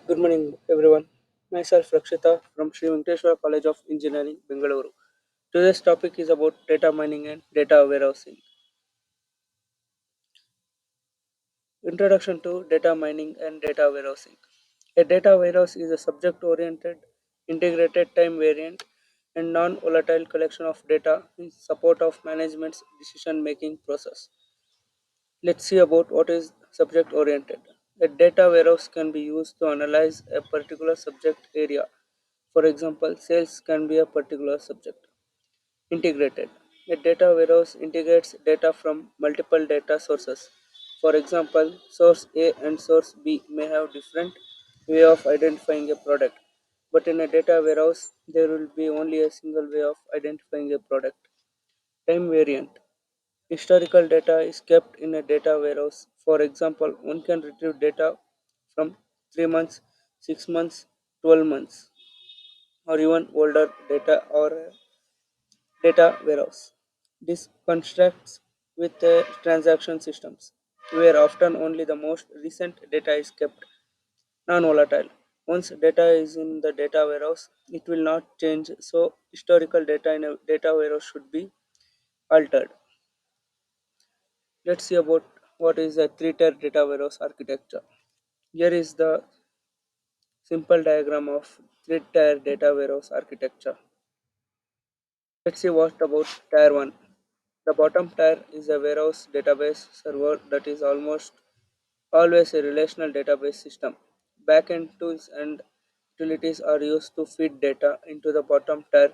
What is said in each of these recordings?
Good morning, everyone. Myself Rakshith R from Sri Venkateswara College of Engineering, Bengaluru. Today's topic is about data mining and data warehousing. Introduction to data mining and data warehousing. A data warehouse is a subject-oriented, integrated, time-variant, and non-volatile collection of data in support of management's decision-making process. Let's see about what is subject oriented. A data warehouse can be used to analyze a particular subject area. For example, sales can be a particular subject. Integrated. A data warehouse integrates data from multiple data sources. For example, source A and source B may have different way of identifying a product. But in a data warehouse, there will be only a single way of identifying a product. Time variant. Historical data is kept in a data warehouse. For example, one can retrieve data from 3 months, 6 months, 12 months, or even older data or data warehouse. This constructs with transaction systems, where often only the most recent data is kept non-volatile. Once data is in the data warehouse, it will not change, so historical data in a data warehouse should be altered. Let's see about what is a three-tier data warehouse architecture. Here is the simple diagram of three-tier data warehouse architecture. Let's see what about tier 1. The bottom tier is a warehouse database server that is almost always a relational database system. Backend tools and utilities are used to feed data into the bottom tier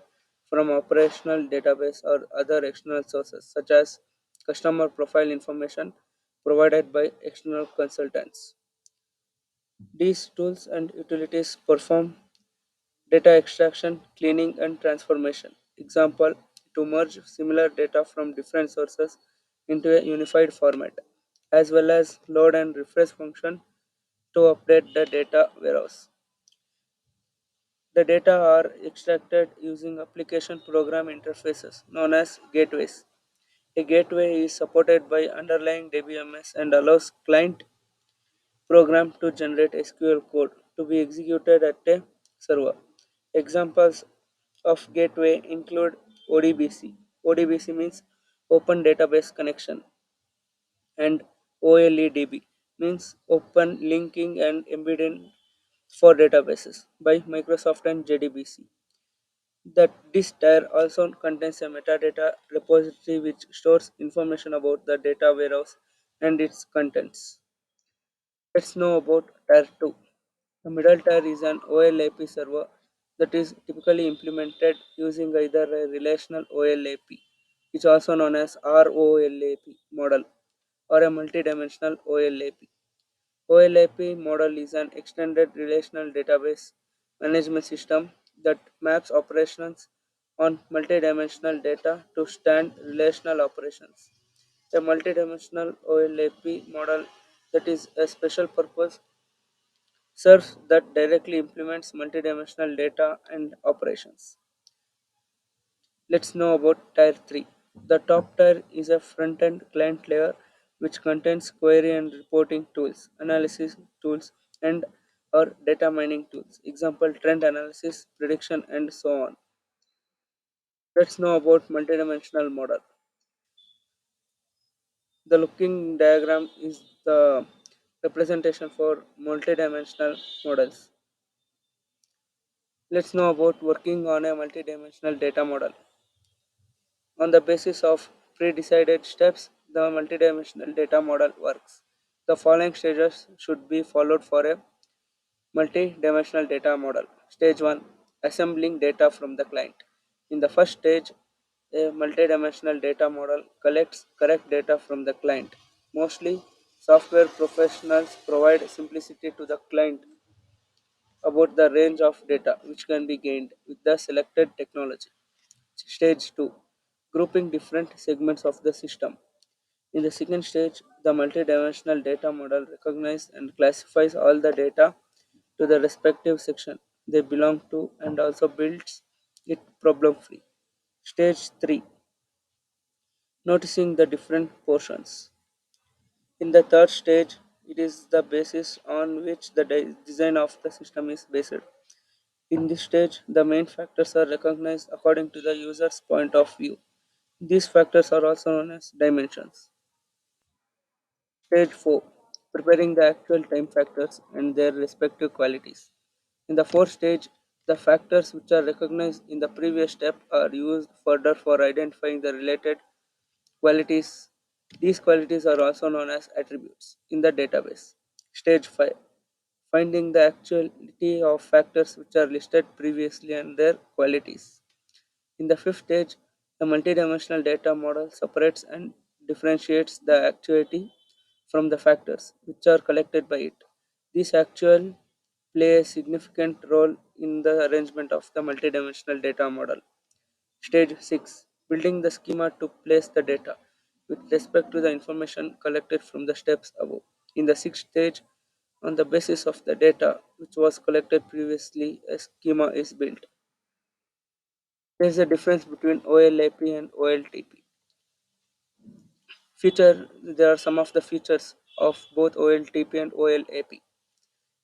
from operational database or other external sources such as customer profile information provided by external consultants. These tools and utilities perform data extraction, cleaning, and transformation. Example, to merge similar data from different sources into a unified format, as well as load and refresh function to update the data warehouse. The data are extracted using application program interfaces known as gateways. A gateway is supported by underlying DBMS and allows client program to generate SQL code to be executed at a server. Examples of gateway include ODBC. ODBC means Open Database Connection, and OLEDB means Open Linking and Embedding for Databases by Microsoft and JDBC. That this tier also contains a metadata repository which stores information about the data warehouse and its contents. Let's know about tier 2. The middle tier is an OLAP server that is typically implemented using either a relational OLAP, which is also known as ROLAP model, or a multidimensional OLAP. OLAP model is an extended relational database management system that maps operations on multidimensional data to stand relational operations. A multidimensional OLAP model that is a special purpose serves that directly implements multidimensional data and operations. Let's know about tier 3. The top tier is a front-end client layer which contains query and reporting tools, analysis tools, and or data mining tools. Example, trend analysis, prediction, and so on. Let's know about multidimensional model. The looking diagram is the representation for multidimensional models. Let's know about working on a multidimensional data model. On the basis of pre-decided steps, the multidimensional data model works. The following stages should be followed for a multidimensional data model. Stage 1, assembling data from the client. In the first stage, a multidimensional data model collects correct data from the client. Mostly, software professionals provide simplicity to the client about the range of data which can be gained with the selected technology. Stage 2, grouping different segments of the system. In the second stage, the multidimensional data model recognizes and classifies all the data to the respective section they belong to and also builds it problem free. Stage 3, noticing the different portions. In the third stage, It is the basis on which the design of the system is based. In this stage, the main factors are recognized according to the user's point of view. These factors are also known as dimensions. Stage 4, preparing the actual time factors and their respective qualities. In the fourth stage, the factors which are recognized in the previous step are used further for identifying the related qualities. These qualities are also known as attributes in the database. Stage 5, finding the actuality of factors which are listed previously and their qualities. In the fifth stage, the multidimensional data model separates and differentiates the actuality from the factors which are collected by it. These actual play a significant role in the arrangement of the multidimensional data model. Stage 6, building the schema to place the data with respect to the information collected from the steps above. In the sixth stage, on the basis of the data which was collected previously, a schema is built. There is a difference between OLAP and OLTP. There are some of the features of both OLTP and OLAP.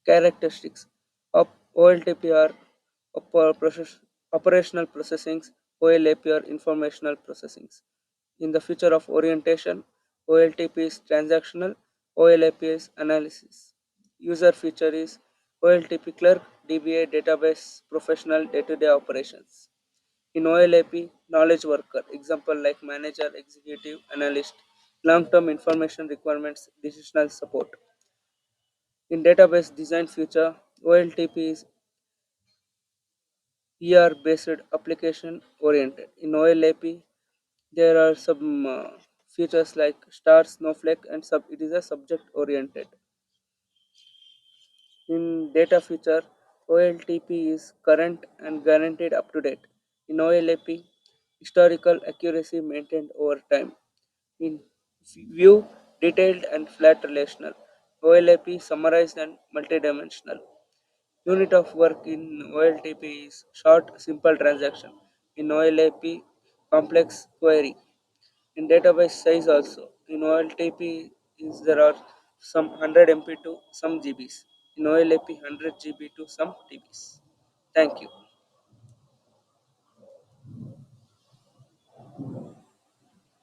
Characteristics of OLTP are operational processings, OLAP are informational processings. In the future of orientation, OLTP is transactional, OLAP is analysis. User feature is OLTP clerk, DBA database professional day-to-day operations. In OLAP, knowledge worker, example like manager, executive, analyst, long-term information requirements, decisional support. In database design feature, OLTP is ER based application oriented. In OLAP, there are some features like star, snowflake, and it is a subject oriented. In data feature, OLTP is current and guaranteed up to date. In OLAP, historical accuracy maintained over time. In view, detailed and flat relational. OLAP summarized and multidimensional. Unit of work in OLTP is short, simple transaction. In OLAP, complex query. In database size also. In OLTP, there are some 100 MB to some GBs. In OLAP, 100 GB to some TBs. Thank you.